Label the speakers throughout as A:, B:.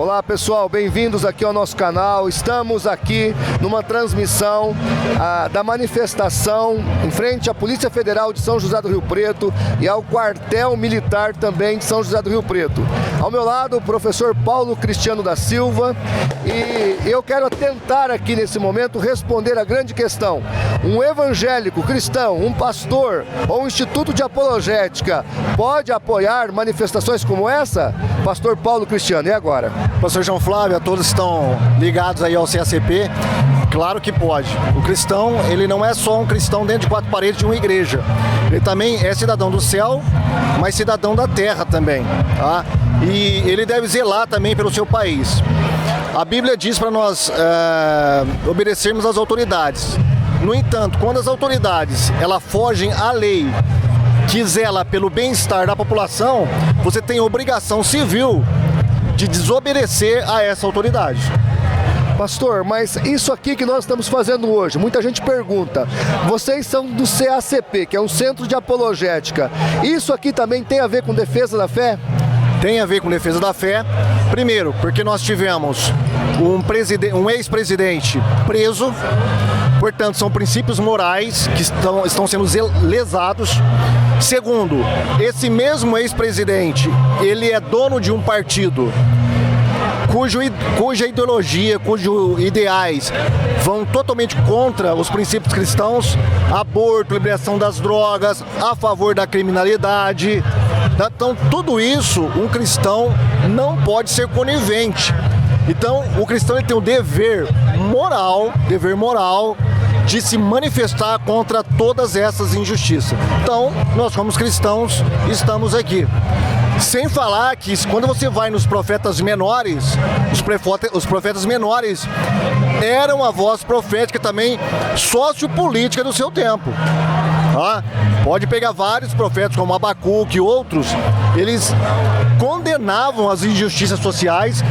A: Olá pessoal, bem-vindos aqui ao nosso canal. Estamos aqui numa transmissão da manifestação em frente à Polícia Federal de São José do Rio Preto e ao quartel militar também de São José do Rio Preto. Ao meu lado o professor Paulo Cristiano da Silva, e eu quero tentar aqui nesse momento responder a grande questão: um evangélico cristão, um pastor ou um instituto de apologética pode apoiar manifestações como essa? Pastor Paulo Cristiano, e agora?
B: Pastor João Flávio, a todos estão ligados aí ao CACP, claro que pode. O cristão, ele não é só um cristão dentro de quatro paredes de uma igreja. Ele também é cidadão do céu, mas cidadão da terra também, tá? E ele deve zelar também pelo seu país. A Bíblia diz para nós obedecermos às autoridades. No entanto, quando as autoridades elas fogem à lei que zela pelo bem-estar da população, você tem obrigação civil de desobedecer a essa autoridade.
A: Pastor, mas isso aqui que nós estamos fazendo hoje, muita gente pergunta, vocês são do CACP, que é um centro de apologética, isso aqui também tem a ver com defesa da fé?
B: Tem a ver com defesa da fé. Primeiro, porque nós tivemos um ex-presidente preso, portanto são princípios morais que estão sendo lesados. Segundo, esse mesmo ex-presidente, ele é dono de um partido cuja ideologia, cujos ideais vão totalmente contra os princípios cristãos: aborto, liberação das drogas, a favor da criminalidade. Então, tudo isso, um cristão não pode ser conivente. Então, o cristão ele tem o dever moral de se manifestar contra todas essas injustiças. Então, nós como cristãos estamos aqui. Sem falar que quando você vai nos profetas menores, os profetas menores eram a voz profética também sociopolítica do seu tempo. Pode pegar vários profetas como Abacuque e outros, eles condenavam as injustiças sociais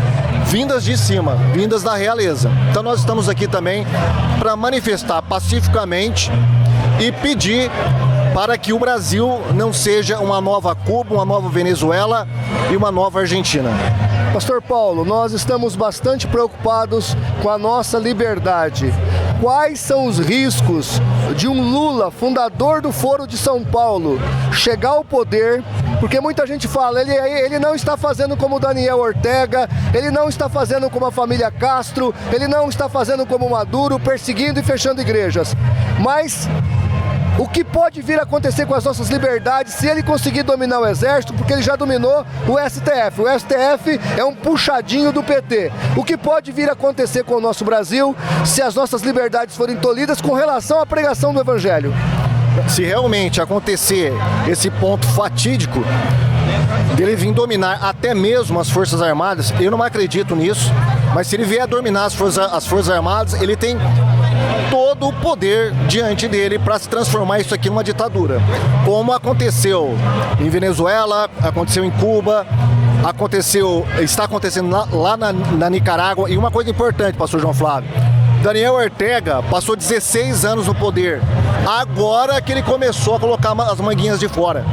B: vindas de cima, vindas da realeza. Então nós estamos aqui também para manifestar pacificamente e pedir para que o Brasil não seja uma nova Cuba, uma nova Venezuela e uma nova Argentina.
A: Pastor Paulo, nós estamos bastante preocupados com a nossa liberdade. Quais são os riscos de um Lula, fundador do Foro de São Paulo, chegar ao poder? Porque muita gente fala, ele não está fazendo como Daniel Ortega, ele não está fazendo como a família Castro, ele não está fazendo como Maduro, perseguindo e fechando igrejas. Mas o que pode vir a acontecer com as nossas liberdades se ele conseguir dominar o exército, porque ele já dominou o STF. O STF é um puxadinho do PT. O que pode vir a acontecer com o nosso Brasil se as nossas liberdades forem tolhidas com relação à pregação do Evangelho?
B: Se realmente acontecer esse ponto fatídico dele vir dominar até mesmo as Forças Armadas, eu não acredito nisso, mas se ele vier a dominar as Forças Armadas, ele tem todo o poder diante dele para se transformar isso aqui numa ditadura. Como aconteceu em Venezuela, aconteceu em Cuba, está acontecendo lá na Nicarágua. E uma coisa importante, pastor João Flávio, Daniel Ortega passou 16 anos no poder, agora que ele começou a colocar as manguinhas de fora.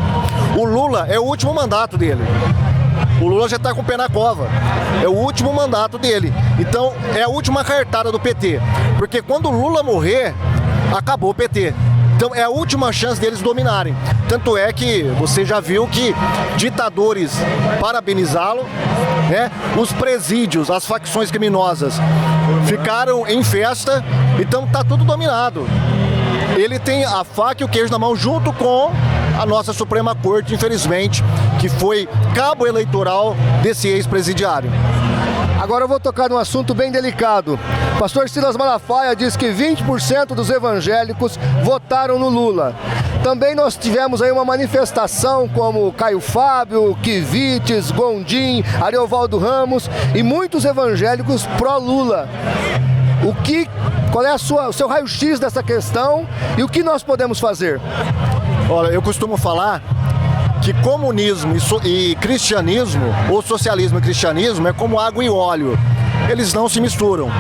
B: O Lula é o último mandato dele. O Lula já está com o pé na cova. É o último mandato dele. Então, é a última cartada do PT. Porque quando o Lula morrer, acabou o PT. Então, é a última chance deles dominarem. Tanto é que você já viu que ditadores parabenizá-lo, né? Os presídios, as facções criminosas ficaram em festa. Então, tá tudo dominado. Ele tem a faca e o queijo na mão junto com a nossa Suprema Corte, infelizmente, que foi cabo eleitoral desse ex-presidiário.
A: Agora eu vou tocar num assunto bem delicado. Pastor Silas Malafaia diz que 20% dos evangélicos votaram no Lula. Também nós tivemos aí uma manifestação como Caio Fábio, Kivites, Gondim, Ariovaldo Ramos e muitos evangélicos pró-Lula. Qual é o seu raio-x dessa questão e o que nós podemos fazer?
B: Olha, eu costumo falar que comunismo e cristianismo, ou socialismo e cristianismo, é como água e óleo. Eles não se misturam.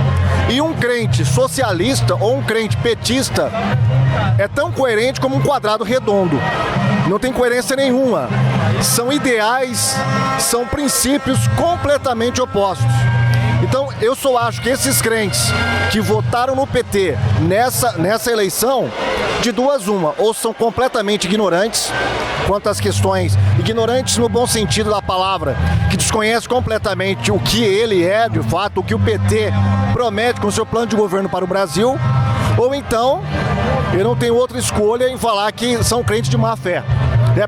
B: E um crente socialista ou um crente petista é tão coerente como um quadrado redondo. Não tem coerência nenhuma. São ideais, são princípios completamente opostos. eu só acho que esses crentes que votaram no PT nessa eleição, de duas uma, ou são completamente ignorantes quanto às questões, ignorantes no bom sentido da palavra, que desconhece completamente o que ele é, de fato, o que o PT promete com o seu plano de governo para o Brasil, ou então, eu não tenho outra escolha em falar que são crentes de má fé.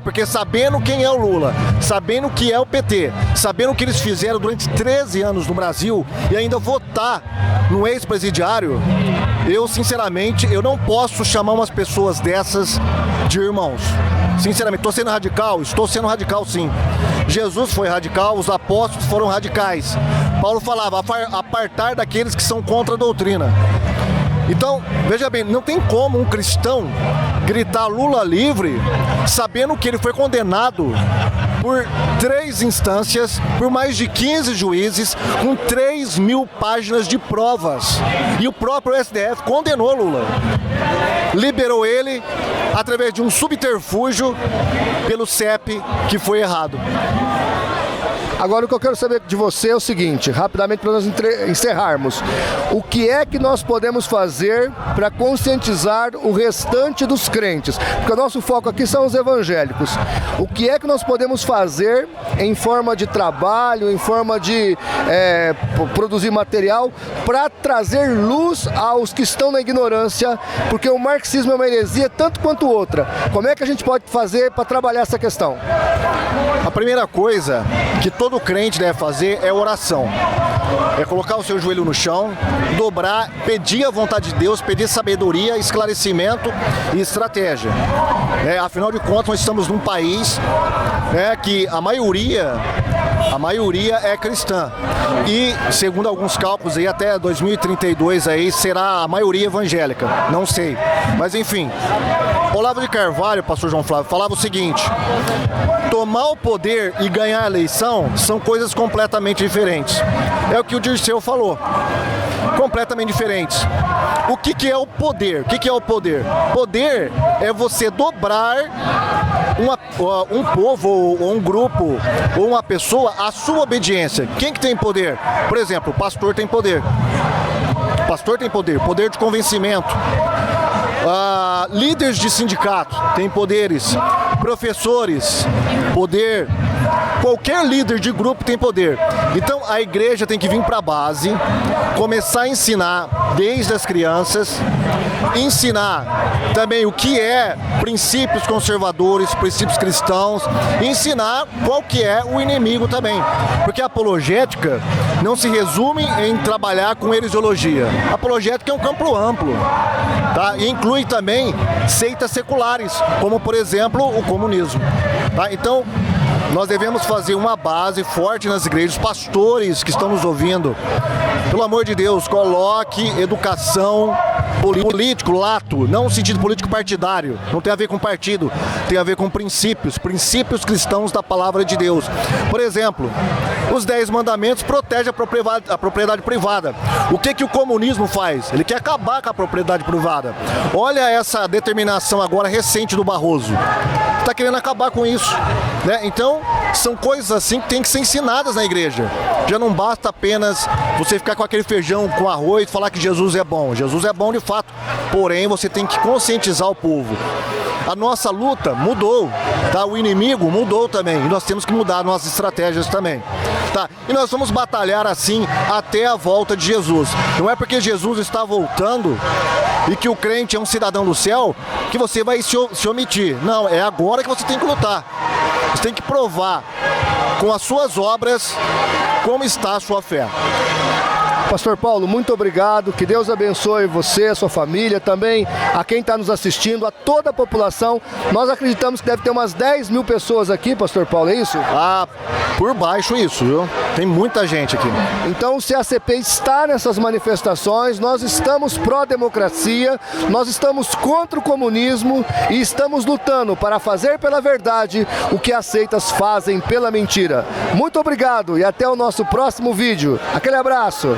B: Porque sabendo quem é o Lula, sabendo o que é o PT, sabendo o que eles fizeram durante 13 anos no Brasil e ainda votar no ex-presidiário, eu sinceramente, eu não posso chamar umas pessoas dessas de irmãos. Sinceramente, estou sendo radical? Estou sendo radical, sim. Jesus foi radical, os apóstolos foram radicais. Paulo falava, apartar daqueles que são contra a doutrina. Então, veja bem, não tem como um cristão gritar Lula livre sabendo que ele foi condenado por 3 instâncias, por mais de 15 juízes, com 3.000 páginas de provas. E o próprio STF condenou Lula. Liberou ele através de um subterfúgio pelo CEP que foi errado.
A: Agora o que eu quero saber de você é o seguinte, rapidamente para nós encerrarmos. O que é que nós podemos fazer para conscientizar o restante dos crentes? Porque o nosso foco aqui são os evangélicos. O que é que nós podemos fazer em forma de trabalho, em forma de produzir material, para trazer luz aos que estão na ignorância? Porque o marxismo é uma heresia tanto quanto outra. Como é que a gente pode fazer para trabalhar essa questão?
B: A primeira coisa que todo crente deve fazer é oração. É colocar o seu joelho no chão, dobrar, pedir a vontade de Deus, pedir sabedoria, esclarecimento e estratégia. Afinal de contas, nós estamos num país que a maioria é cristã. E, segundo alguns cálculos, aí, até 2032 aí, será a maioria evangélica. Não sei. Mas, enfim, Olavo de Carvalho, pastor João Flávio, falava o seguinte: tomar o poder e ganhar a eleição são coisas completamente diferentes. É o que o Dirceu falou. Completamente diferentes. O que é o poder? O que é o poder? Poder é você dobrar um povo, ou um grupo, ou uma pessoa à sua obediência. Quem que tem poder? Por exemplo, o pastor tem poder. O pastor tem poder, poder de convencimento. Líderes de sindicato têm poderes. Professores, poder. Qualquer líder de grupo tem poder. Então a igreja tem que vir para a base, começar a ensinar desde as crianças, ensinar também o que é princípios conservadores, princípios cristãos, e ensinar qual que é o inimigo também. Porque a apologética não se resume em trabalhar com heresiologia. A apologética é um campo amplo, tá? E inclui também seitas seculares, como por exemplo o comunismo. Tá? Então, nós devemos fazer uma base forte nas igrejas. Pastores que estão nos ouvindo, pelo amor de Deus, coloque educação político, lato, não no sentido político partidário, não tem a ver com partido, tem a ver com princípios cristãos da palavra de Deus. Por exemplo, os 10 mandamentos protegem a propriedade privada. O que o comunismo faz? Ele quer acabar com a propriedade privada. Olha essa determinação agora recente do Barroso. Está querendo acabar com isso, né? Então, são coisas assim que tem que ser ensinadas na igreja. Já não basta apenas você ficar com aquele feijão com arroz e falar que Jesus é bom. Jesus é bom de fato, porém você tem que conscientizar o povo. A nossa luta mudou, tá? O inimigo mudou também e nós temos que mudar nossas estratégias também, tá? E nós vamos batalhar assim até a volta de Jesus. Não é porque Jesus está voltando e que o crente é um cidadão do céu que você vai se omitir. Não, é agora que você tem que lutar. Você tem que provar com as suas obras como está a sua fé.
A: Pastor Paulo, muito obrigado, que Deus abençoe você, a sua família, também a quem está nos assistindo, a toda a população. Nós acreditamos que deve ter umas 10.000 pessoas aqui, Pastor Paulo, é isso?
B: Por baixo isso, viu? Tem muita gente aqui.
A: Então o CACP está nessas manifestações, nós estamos pró-democracia, nós estamos contra o comunismo e estamos lutando para fazer pela verdade o que as seitas fazem pela mentira. Muito obrigado e até o nosso próximo vídeo. Aquele abraço.